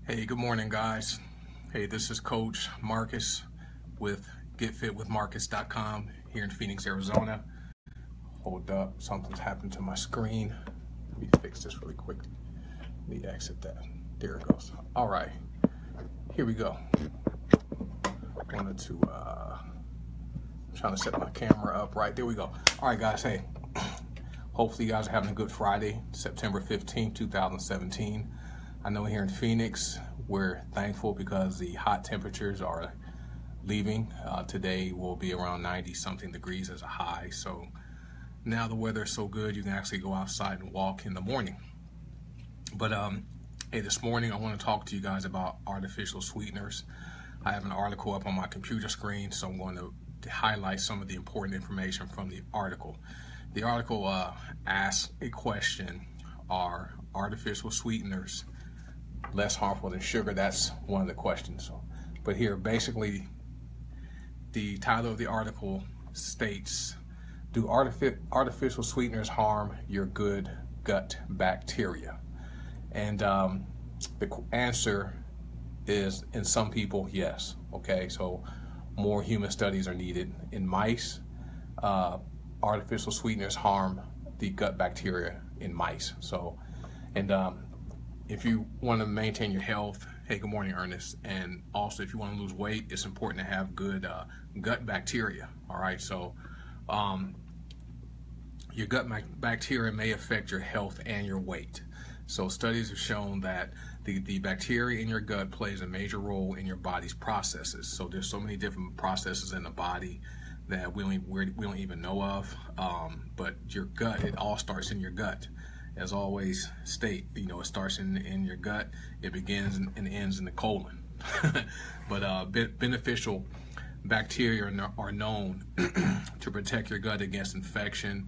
Hey, good morning, guys. Hey, this is Coach Marcus with GetFitWithMarcus.com here in Phoenix, Arizona. Hold up, something's happened to my screen. Let me fix this really quickly. Let me exit that. There it goes. All right, here we go. I'm trying to set my camera up right. There we go. All right, guys. Hey, hopefully you guys are having a good Friday, September 15th, 2017. I know here in Phoenix, we're thankful because the hot temperatures are leaving. Today will be around 90-something degrees as a high. So now the weather is so good, you can actually go outside and walk in the morning. But hey, this morning I want to talk to you guys about artificial sweeteners. I have an article up on my computer screen, so I'm going to highlight some of the important information from the article. The article asks a question: are artificial sweeteners less harmful than sugar? That's one of the questions. But here, basically, the title of the article states, do artificial sweeteners harm your good gut bacteria? And the answer is, in some people, yes. Okay, so more human studies are needed. In mice, artificial sweeteners harm the gut bacteria in mice. So, and if you want to maintain your health, hey, good morning, Ernest. And also, if you want to lose weight, it's important to have good gut bacteria. All right, so your gut bacteria may affect your health and your weight. So studies have shown that the bacteria in your gut plays a major role in your body's processes. So there's so many different processes in the body that we don't even know of. But your gut, it all starts in your gut. As always state, you know, it starts in your gut, it begins and ends in the colon. But beneficial bacteria are known to protect your gut against infection.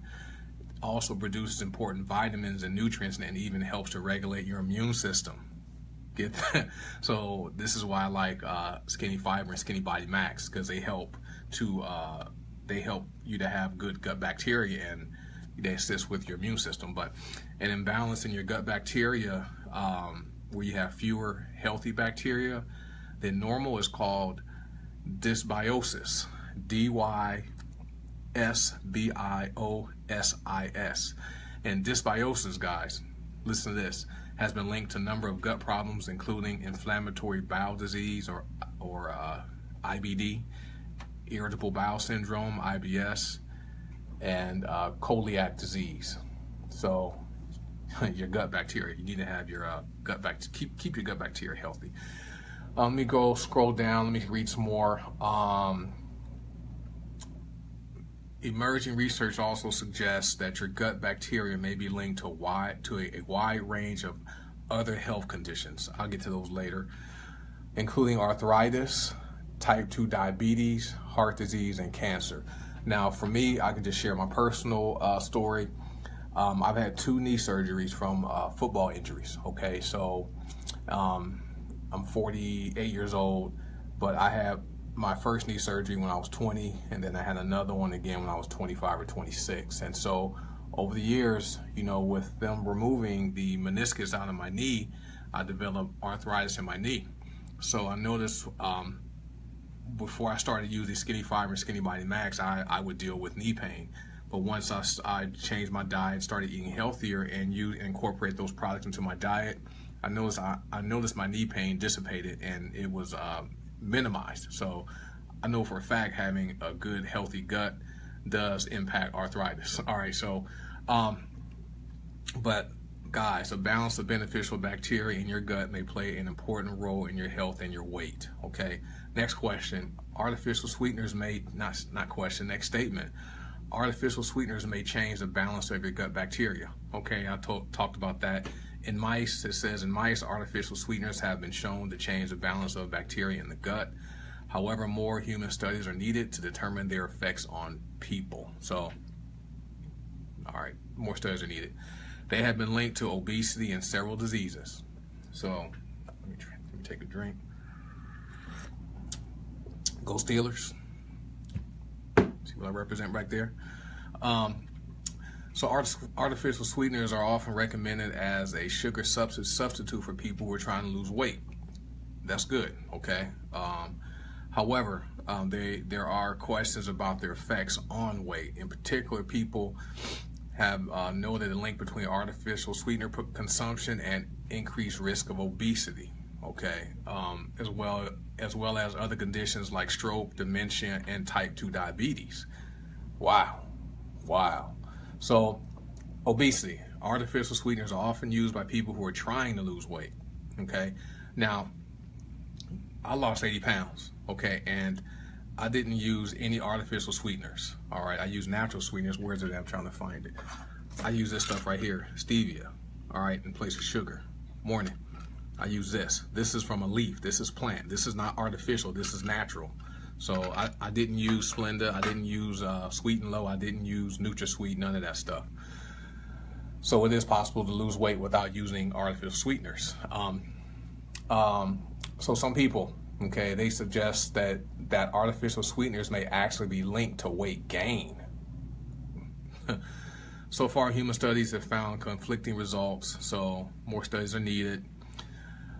Also produces important vitamins and nutrients, and even helps to regulate your immune system. Get that? So this is why I like Skinny Fiber and Skinny Body Max, because they help you to have good gut bacteria, and they assist with your immune system. But an imbalance in your gut bacteria, where you have fewer healthy bacteria than normal, is called dysbiosis. dysbiosis. And dysbiosis, guys, listen to this, has been linked to a number of gut problems, including inflammatory bowel disease or IBD, irritable bowel syndrome, IBS, and celiac disease. So your gut bacteria, you need to have your keep your gut bacteria healthy. Let me scroll down. Let me read some more. Emerging research also suggests that your gut bacteria may be linked to a wide range of other health conditions. I'll get to those later, including arthritis, type 2 diabetes, heart disease, and cancer. Now, for me, I can just share my personal story. I've had 2 knee surgeries from football injuries. Okay, so I'm 48 years old, but I had my first knee surgery when I was 20, and then I had another one again when I was 25 or 26. And so over the years, you know, with them removing the meniscus out of my knee, I developed arthritis in my knee. So I noticed before I started using Skinny Fiber and Skinny Body Max, I would deal with knee pain. But once I changed my diet, started eating healthier, and incorporate those products into my diet, I noticed my knee pain dissipated, and it was minimized. So I know for a fact having a good healthy gut does impact arthritis. All right, so but guys, a balance of beneficial bacteria in your gut may play an important role in your health and your weight. Okay, next question: artificial sweeteners may next statement: artificial sweeteners may change the balance of your gut bacteria. Okay, I talked about that. In mice, it says, in mice, artificial sweeteners have been shown to change the balance of bacteria in the gut. However, more human studies are needed to determine their effects on people. So, all right, more studies are needed. They have been linked to obesity and several diseases. So, let me take a drink. Go Steelers. See what I represent right there? So artificial sweeteners are often recommended as a sugar substitute for people who are trying to lose weight. that's good, okay? However, there are questions about their effects on weight. In particular, people have noted a link between artificial sweetener consumption and increased risk of obesity, okay? As well as other conditions like stroke, dementia, and type 2 diabetes. Wow. So, obesity. Artificial sweeteners are often used by people who are trying to lose weight, okay? Now, I lost 80 pounds, okay, and I didn't use any artificial sweeteners, all right? I use natural sweeteners. Where's it at? I'm trying to find it. I use this stuff right here, stevia, all right, in place of sugar. Morning, I use this. This is from a leaf. This is plant. This is not artificial. This is natural. So I didn't use Splenda. I didn't use Sweet and Low. I didn't use NutraSweet, none of that stuff. So it is possible to lose weight without using artificial sweeteners. So some people, okay, they suggest that artificial sweeteners may actually be linked to weight gain. So far, human studies have found conflicting results, so more studies are needed.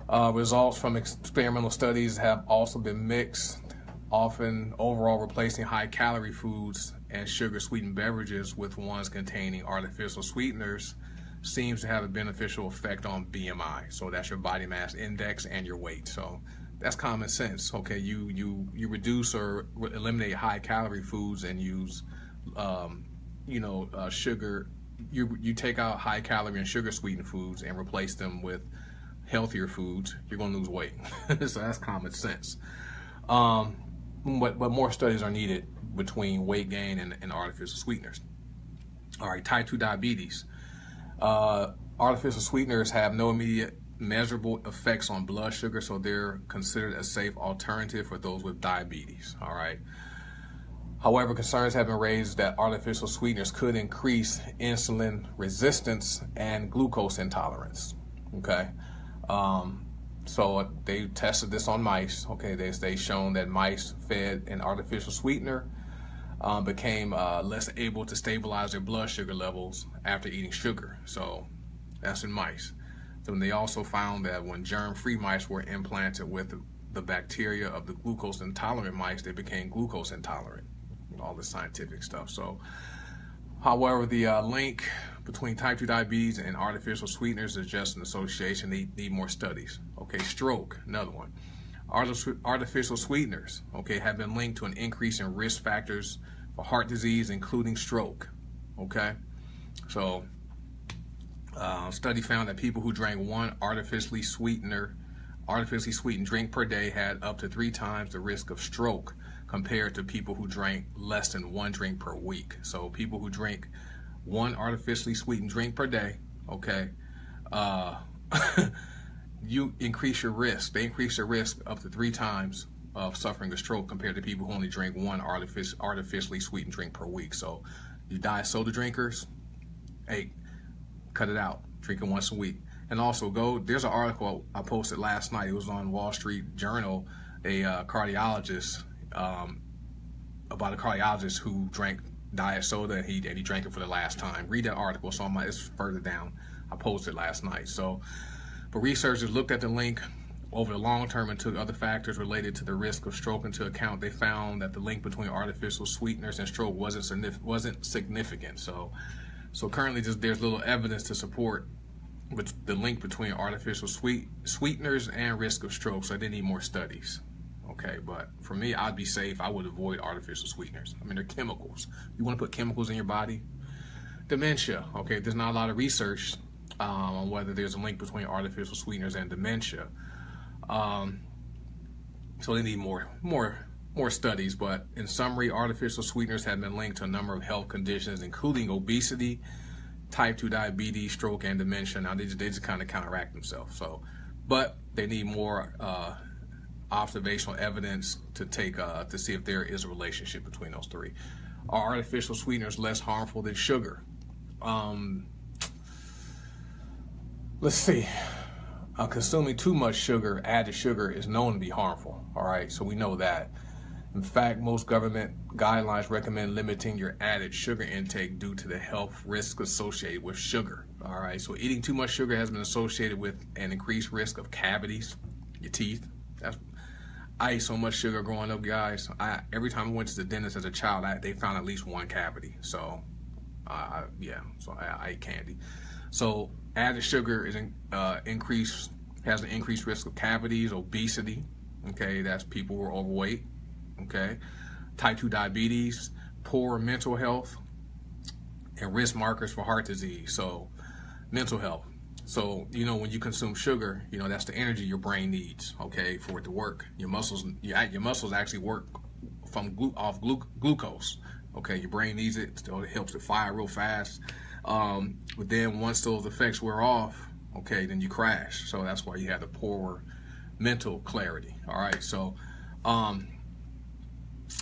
Results from experimental studies have also been mixed, often overall replacing high-calorie foods and sugar-sweetened beverages with ones containing artificial sweeteners seems to have a beneficial effect on BMI. So that's your body mass index and your weight. So that's common sense. Okay, you reduce or eliminate high-calorie foods and use sugar. You take out high-calorie and sugar-sweetened foods and replace them with healthier foods. You're going to lose weight. So that's common sense. But more studies are needed between weight gain and artificial sweeteners. All right, type 2 diabetes. Artificial sweeteners have no immediate measurable effects on blood sugar, so they're considered a safe alternative for those with diabetes. All right. However, concerns have been raised that artificial sweeteners could increase insulin resistance and glucose intolerance. Okay. So they tested this on mice. Okay, they shown that mice fed an artificial sweetener became less able to stabilize their blood sugar levels after eating sugar. So that's in mice. So they also found that when germ-free mice were implanted with the bacteria of the glucose intolerant mice, they became glucose intolerant. All this scientific stuff. So, however, the link between type 2 diabetes and artificial sweeteners is just an association. They need more studies. Okay, stroke, another one. Artificial sweeteners, okay, have been linked to an increase in risk factors for heart disease, including stroke. Okay, so study found that people who drank one artificially sweetened drink per day had up to 3 times the risk of stroke compared to people who drank less than 1 drink per week. So people who drink one artificially sweetened drink per day, okay, you increase your risk. They increase your risk up to 3 times of suffering a stroke compared to people who only drink one artificially sweetened drink per week. So you diet soda drinkers, hey, cut it out. Drink it once a week. And also there's an article I posted last night. It was on Wall Street Journal, a cardiologist, about a cardiologist who drank diet soda and he drank it for the last time. Read that article. It's further down. I posted last night. So, but researchers looked at the link over the long term and took other factors related to the risk of stroke into account. They found that the link between artificial sweeteners and stroke wasn't significant. So currently there's little evidence to support the link between artificial sweeteners and risk of stroke. So they need more studies. Okay, but for me, I'd be safe. I would avoid artificial sweeteners. I mean, they're chemicals. You want to put chemicals in your body? Dementia. Okay, there's not a lot of research on whether there's a link between artificial sweeteners and dementia. So they need more studies. But in summary, artificial sweeteners have been linked to a number of health conditions, including obesity, type 2 diabetes, stroke, and dementia. Now they just kind of counteract themselves. So, but they need more observational evidence to take to see if there is a relationship between those 3. Are artificial sweeteners less harmful than sugar? Let's see. Consuming too much sugar, added sugar, is known to be harmful. All right, so we know that. In fact, most government guidelines recommend limiting your added sugar intake due to the health risks associated with sugar. All right, so eating too much sugar has been associated with an increased risk of cavities, your teeth, I ate so much sugar growing up, guys. Every time I went to the dentist as a child, they found at least one cavity. So, yeah, so I ate candy. So added sugar is has an increased risk of cavities, obesity. Okay, that's people who are overweight. Okay, type 2 diabetes, poor mental health, and risk markers for heart disease. So mental health. So, when you consume sugar, that's the energy your brain needs, okay, for it to work. Your muscles actually work off glucose, okay. Your brain needs it, so it helps it fire real fast. But then once those effects wear off, okay, then you crash. So that's why you have the poor mental clarity, all right. So,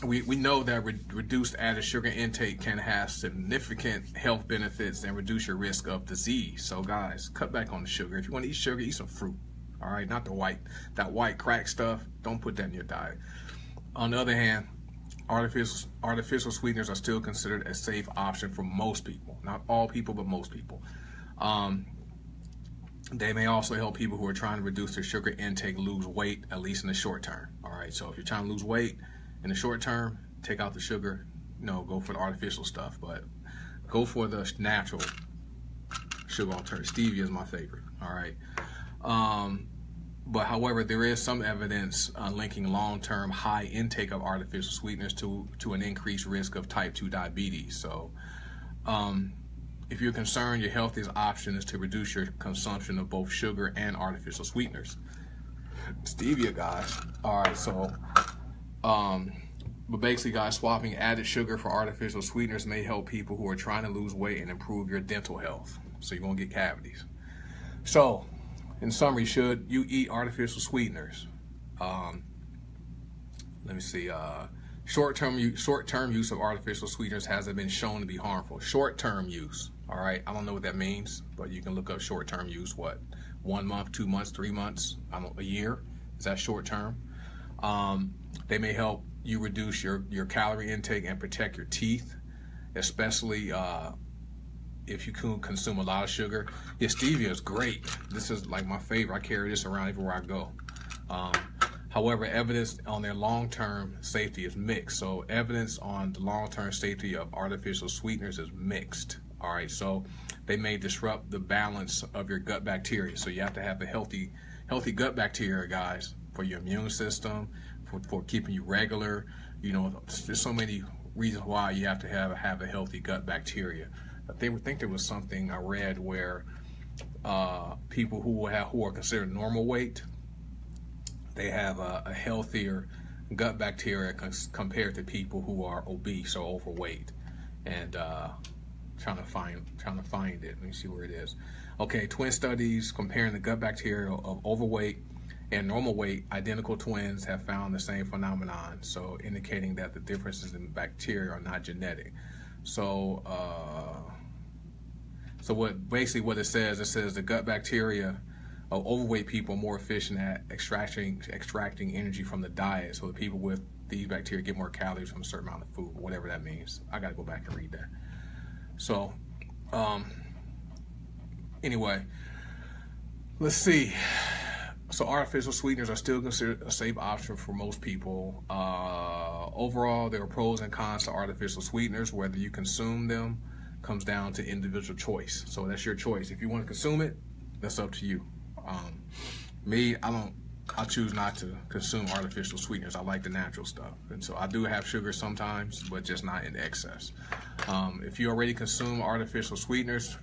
we know that reduced added sugar intake can have significant health benefits and reduce your risk of disease. So guys, cut back on the sugar. If you want to eat sugar, eat some fruit. All right, not that white crack stuff. Don't put that in your diet. On the other hand, artificial sweeteners are still considered a safe option for most people. Not all people, but most people. They may also help people who are trying to reduce their sugar intake, lose weight, at least in the short term. All right, so if you're trying to lose weight in the short term, take out the sugar, go for the artificial stuff, but go for the natural sugar alternative. Stevia is my favorite, all right? But however, there is some evidence linking long-term high intake of artificial sweeteners to an increased risk of type 2 diabetes. So if you're concerned, your healthiest option is to reduce your consumption of both sugar and artificial sweeteners. Stevia, guys. All right, so but basically, guys, swapping added sugar for artificial sweeteners may help people who are trying to lose weight and improve your dental health. So you won't get cavities. So, in summary, should you eat artificial sweeteners? Let me see. Short-term use of artificial sweeteners hasn't been shown to be harmful. Short-term use. All right. I don't know what that means, but you can look up short-term use. What? 1 month, 2 months, 3 months, a year? Is that short-term? They may help you reduce your calorie intake and protect your teeth, especially if you consume a lot of sugar. Yeah, stevia is great. This is like my favorite. I carry this around everywhere I go. However, evidence on their long-term safety is mixed. So evidence on the long-term safety of artificial sweeteners is mixed. All right, so they may disrupt the balance of your gut bacteria. So you have to have a healthy gut bacteria, guys, for your immune system, for keeping you regular. There's so many reasons why you have to have a healthy gut bacteria. I think there was something I read where people who are considered normal weight, they have a healthier gut bacteria compared to people who are obese or overweight. And trying to find it. Let me see where it is. Okay, twin studies comparing the gut bacteria of overweight and normal weight identical twins have found the same phenomenon, so indicating that the differences in bacteria are not genetic. So what it says the gut bacteria of overweight people are more efficient at extracting energy from the diet. So the people with these bacteria get more calories from a certain amount of food, whatever that means. I gotta go back and read that. So anyway, let's see. So artificial sweeteners are still considered a safe option for most people. Overall, there are pros and cons to artificial sweeteners. Whether you consume them comes down to individual choice. So that's your choice. If you want to consume it, that's up to you. Me, I choose not to consume artificial sweeteners. I like the natural stuff. And so I do have sugar sometimes, but just not in excess. If you already consume artificial sweeteners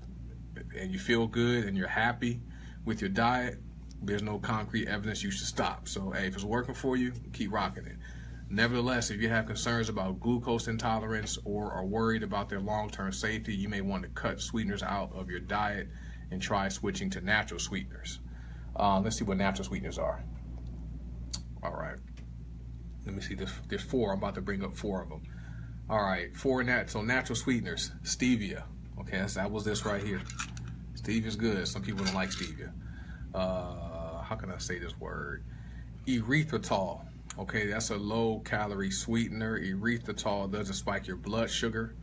and you feel good and you're happy with your diet, there's no concrete evidence you should stop. So, hey, if it's working for you, keep rocking it. Nevertheless, if you have concerns about glucose intolerance or are worried about their long-term safety, you may want to cut sweeteners out of your diet and try switching to natural sweeteners. Let's see what natural sweeteners are. All right. Let me see. There's 4. I'm about to bring up 4 of them. All right. 4 natural sweeteners. Stevia. Okay, that was this right here. Stevia's good. Some people don't like stevia. How can I say this word? Erythritol. Okay, that's a low-calorie sweetener. Erythritol doesn't spike your blood sugar,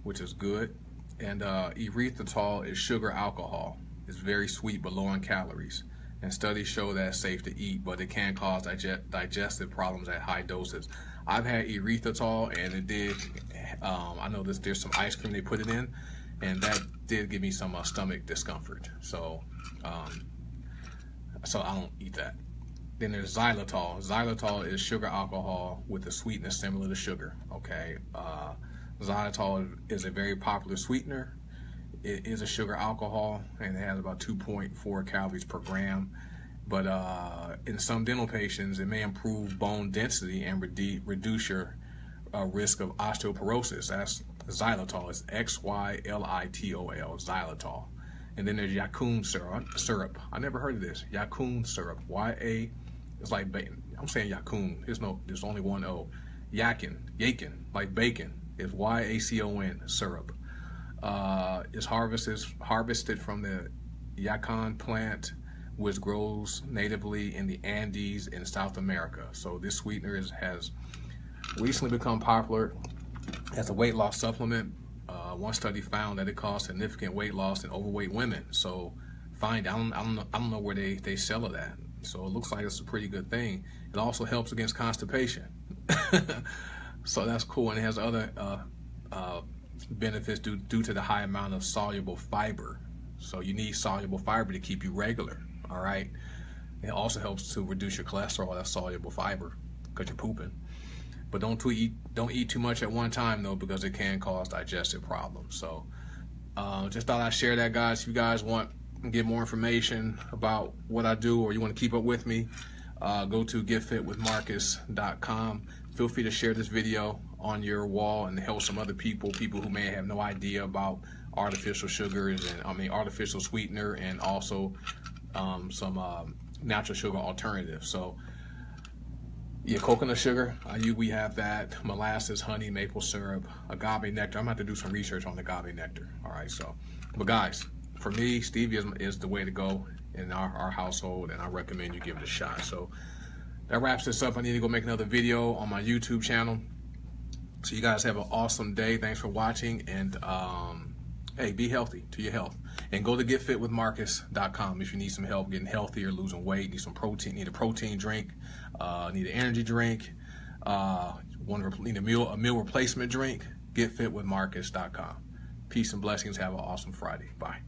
which is good. And erythritol is sugar alcohol. It's very sweet but low in calories. and studies show that it's safe to eat, but it can cause digestive problems at high doses. I've had erythritol, and it did, I know there's some ice cream they put it in, and that did give me some stomach discomfort. So I don't eat that. Then there's xylitol. Xylitol is sugar alcohol with a sweetness similar to sugar, okay? Xylitol is a very popular sweetener. It is a sugar alcohol, and it has about 2.4 calories per gram. But in some dental patients, it may improve bone density and reduce your risk of osteoporosis. That's xylitol. It's Xylitol, xylitol. And then there's Yakum syrup. I never heard of this. Yakum syrup. It's like bacon. I'm saying Yakum. There's only one O. Yakin, like bacon. It's Yacon syrup. It's harvested from the yakan plant, which grows natively in the Andes in South America. So this sweetener has recently become popular as a weight loss supplement. One study found that it caused significant weight loss in overweight women. So I don't know where they sell it at. So it looks like it's a pretty good thing. It also helps against constipation. So that's cool, and it has other benefits due to the high amount of soluble fiber. So you need soluble fiber to keep you regular, all right? It also helps to reduce your cholesterol, that's soluble fiber, because you're pooping. But don't eat too much at one time, though, because it can cause digestive problems. So just thought I'd share that, guys. If you guys want to get more information about what I do, or you want to keep up with me, go to getfitwithmarcus.com. Feel free to share this video on your wall and help some other people who may have no idea about artificial sugars and artificial sweetener, and also some natural sugar alternatives. So yeah, coconut sugar, we have that, molasses, honey, maple syrup, agave nectar. I'm gonna have to do some research on agave nectar. All right, so, but guys, for me, stevia is the way to go in our household, and I recommend you give it a shot. So that wraps this up. I need to go make another video on my YouTube channel. So you guys have an awesome day. Thanks for watching, and hey, be healthy to your health. And go to getfitwithmarcus.com if you need some help getting healthier, losing weight, need some protein, need a protein drink, need an energy drink, need a meal replacement drink. Getfitwithmarcus.com. Peace and blessings. Have an awesome Friday. Bye.